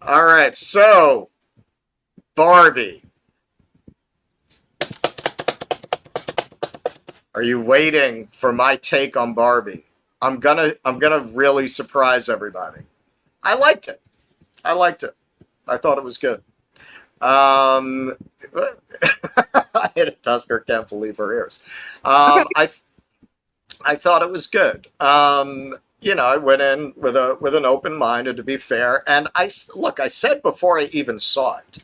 All right, so Barbie. Are you waiting for my take on Barbie? I'm gonna really surprise everybody. I liked it. I liked it. I thought it was good. Um, I hit a Tusker. Can't believe her ears. Okay. I thought it was good. I went in with an open mind, and to be fair, and look. I said before I even saw it,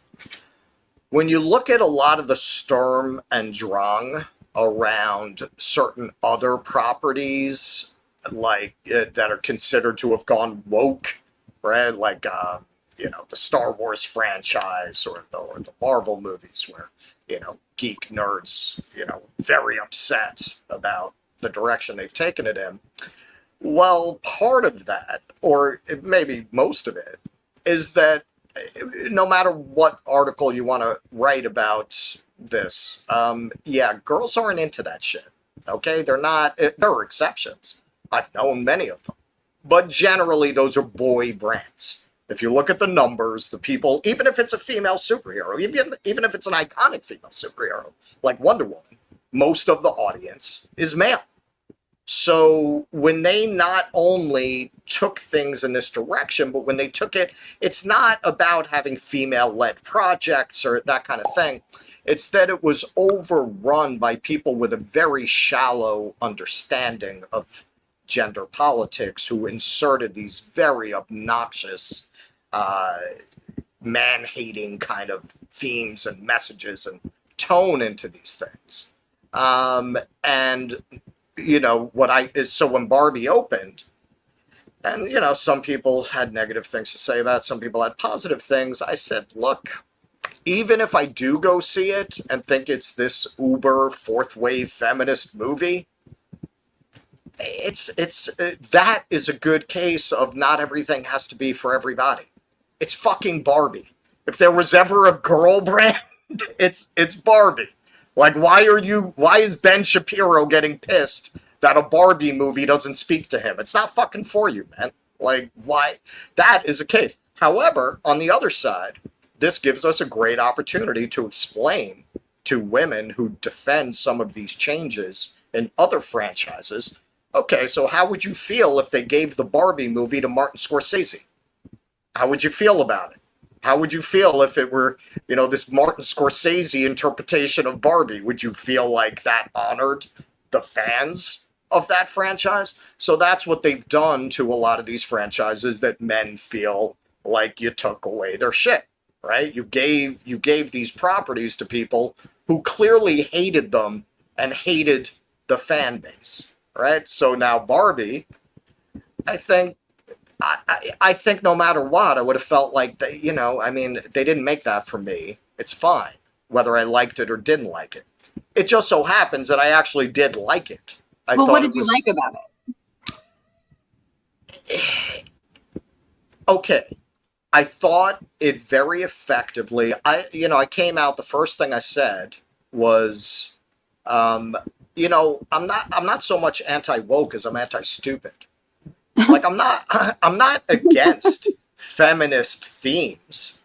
when you look at a lot of the Sturm and Drang around certain other properties, like that are considered to have gone woke, right? Like the Star Wars franchise or the Marvel movies, where geek nerds very upset about the direction they've taken it in. Well, part of that, or maybe most of it, is that no matter what article you want to write about this, yeah, girls aren't into that shit. Okay, they're not. There are exceptions. I've known many of them, but generally those are boy brands. If you look at the numbers, the people, even if it's a female superhero, even if it's an iconic female superhero like Wonder Woman, most of the audience is male. So when they not only took things in this direction, but when they took it, it's not about having female led projects or that kind of thing. It's that it was overrun by people with a very shallow understanding of gender politics who inserted these very obnoxious, uh, man hating kind of themes and messages and tone into these things. And what I is so when Barbie opened, and some people had negative things to say about it, some people had positive things. I said, look, even if I do go see it and think it's this uber fourth wave feminist movie, it's that is a good case of not everything has to be for everybody. It's fucking Barbie. If there was ever a girl brand, it's Barbie. Like, why is Ben Shapiro getting pissed that a Barbie movie doesn't speak to him? It's not fucking for you, man. Like, why? That is a case. However, on the other side, this gives us a great opportunity to explain to women who defend some of these changes in other franchises. Okay, so how would you feel if they gave the Barbie movie to Martin Scorsese? How would you feel about it? How would you feel if it were, this Martin Scorsese interpretation of Barbie? Would you feel like that honored the fans of that franchise? So that's what they've done to a lot of these franchises that men feel like you took away their shit, right? You gave these properties to people who clearly hated them and hated the fan base, right? So now Barbie, I think I think no matter what, I would have felt like I mean, they didn't make that for me. It's fine, whether I liked it or didn't like it. It just so happens that I actually did like it. I Well, what thought did it you was like about okay. I thought it very effectively. I came out, the first thing I said was, um, I'm not so much anti woke as I'm anti stupid. Like I'm not against feminist themes.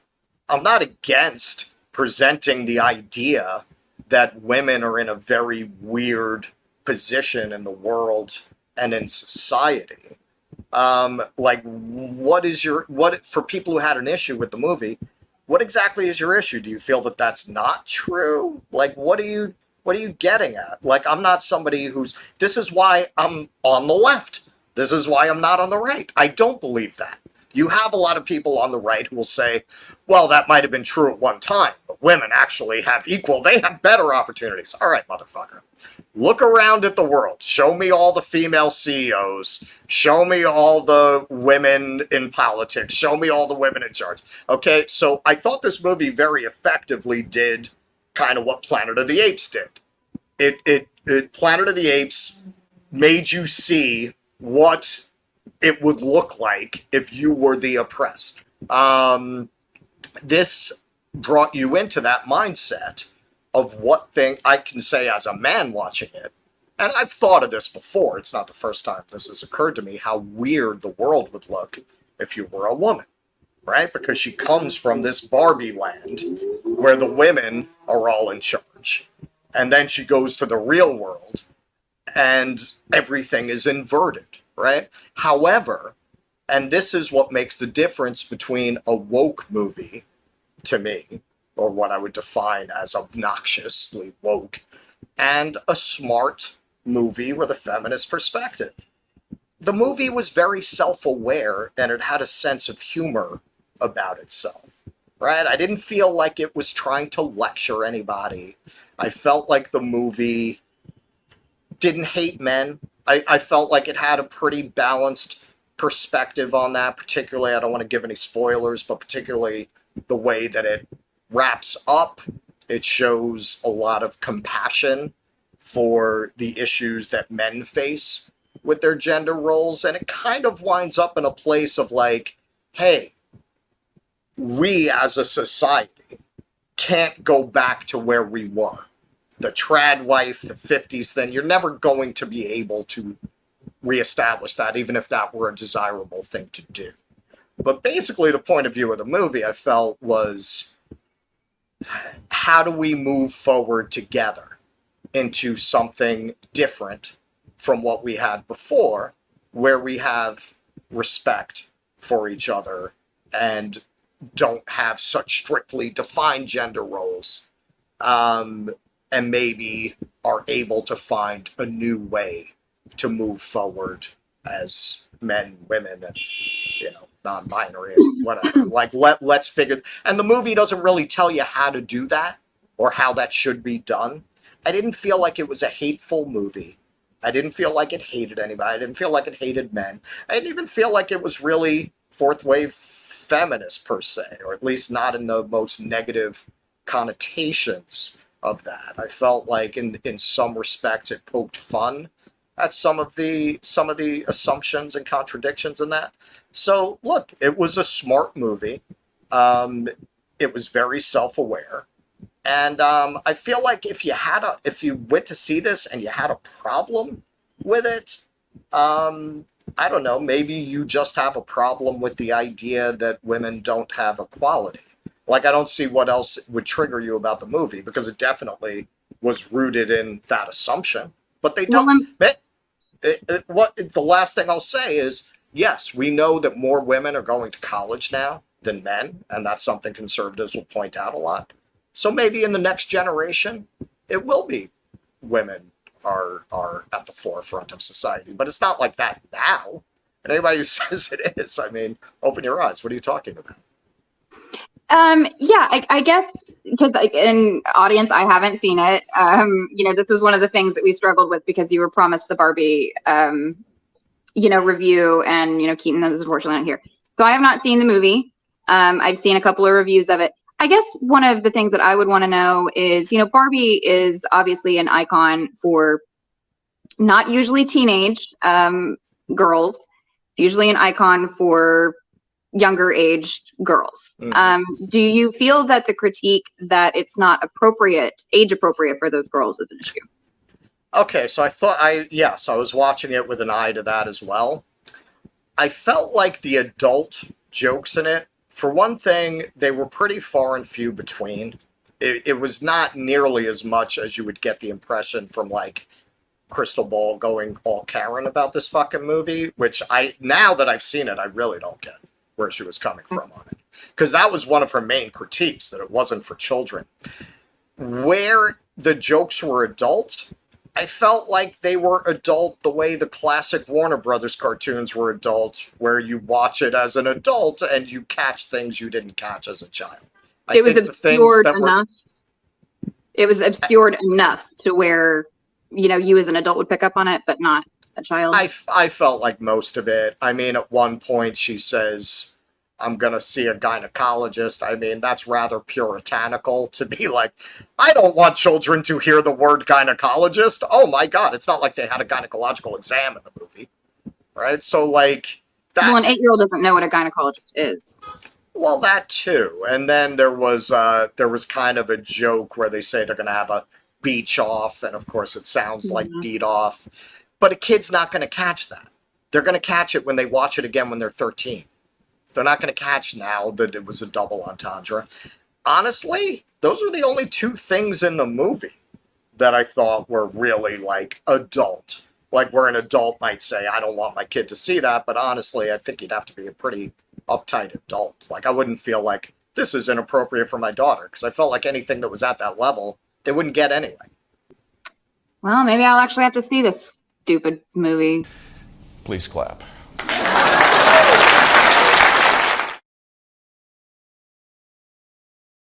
I'm not against presenting the idea that women are in a very weird position in the world and in society. Like what for people who had an issue with the movie, what exactly is your issue? Do you feel that that's not true? Like what are you getting at? Like I'm not somebody who's this is why I'm on the left. This is why I'm not on the right. I don't believe that. You have a lot of people on the right who will say, well, that might have been true at one time, but women actually they have better opportunities. All right, motherfucker. Look around at the world. Show me all the female CEOs. Show me all the women in politics. Show me all the women in charge. Okay, so I thought this movie very effectively did kind of what Planet of the Apes did. It Planet of the Apes made you see what it would look like if you were the oppressed. This brought you into that mindset of what thing I can say as a man watching it. And I've thought of this before. It's not the first time this has occurred to me, how weird the world would look if you were a woman. right? Because she comes from this Barbie land where the women are all in charge. And then she goes to the real world and everything is inverted, right? However, and this is what makes the difference between a woke movie, to me, or what I would define as obnoxiously woke, and a smart movie with a feminist perspective. The movie was very self-aware and it had a sense of humor about itself, right? I didn't feel like it was trying to lecture anybody. I felt like the movie didn't hate men. I felt like it had a pretty balanced perspective on that, particularly, I don't want to give any spoilers, but particularly the way that it wraps up. It shows a lot of compassion for the issues that men face with their gender roles, and it kind of winds up in a place of like, hey, we as a society can't go back to where we were. The trad wife, the 50s thing, you're never going to be able to reestablish that, even if that were a desirable thing to do. But basically, the point of view of the movie, I felt, was how do we move forward together into something different from what we had before, where we have respect for each other and don't have such strictly defined gender roles, and maybe are able to find a new way to move forward as men, women, and, you know, non-binary, whatever. Like, let's figure... And the movie doesn't really tell you how to do that or how that should be done. I didn't feel like it was a hateful movie. I didn't feel like it hated anybody. I didn't feel like it hated men. I didn't even feel like it was really fourth wave feminist per se, or at least not in the most negative connotations of that. I felt like in some respects it poked fun at some of the assumptions and contradictions in that. So look, it was a smart movie. It was very self-aware. And I feel like if you went to see this and you had a problem with it, I don't know, maybe you just have a problem with the idea that women don't have equality. Like, I don't see what else would trigger you about the movie, because it definitely was rooted in that assumption. But they don't. The last thing I'll say is, yes, we know that more women are going to college now than men, and that's something conservatives will point out a lot. So maybe in the next generation, it will be women are at the forefront of society. But it's not like that now. And anybody who says it is, I mean, open your eyes. What are you talking about? Yeah, I guess, because like in audience, I haven't seen it. You know, this was one of the things that we struggled with because you were promised the Barbie, you know, review, and, you know, Keaton is unfortunately not here. So I have not seen the movie. I've seen a couple of reviews of it. I guess one of the things that I would want to know is, you know, Barbie is obviously an icon for not usually teenage girls, usually an icon for younger aged girls. Mm-hmm. Do you feel that the critique that it's not age appropriate for those girls is an issue? Okay, so I was watching it with an eye to that as well. I felt like the adult jokes in it, for one thing, they were pretty far and few between. It was not nearly as much as you would get the impression from, like, Crystal Ball going all Karen about this fucking movie, which now that I've seen it, I really don't get where she was coming from on it. Because that was one of her main critiques, that it wasn't for children. Where the jokes were adult, I felt like they were adult the way the classic Warner Brothers cartoons were adult, where you watch it as an adult and you catch things you didn't catch as a child. It was obscured enough. It was obscured enough to where, you know, you as an adult would pick up on it, but not a child. I felt like most of it. I mean, at one point she says, I'm going to see a gynecologist. I mean, that's rather puritanical to be like, I don't want children to hear the word gynecologist. Oh my God, it's not like they had a gynecological exam in the movie, right? So, like, that... Well, an 8-year-old doesn't know what a gynecologist is. Well, that too. And then there was kind of a joke where they say they're going to have a beach off, and of course it sounds like beat off. But a kid's not going to catch that. They're going to catch it when they watch it again when they're 13. They're not going to catch now that it was a double entendre. Honestly, those were the only two things in the movie that I thought were really like adult. Like where an adult might say, I don't want my kid to see that. But honestly, I think you'd have to be a pretty uptight adult. Like I wouldn't feel like this is inappropriate for my daughter, because I felt like anything that was at that level, they wouldn't get anyway. Well, maybe I'll actually have to see this stupid movie. Please clap.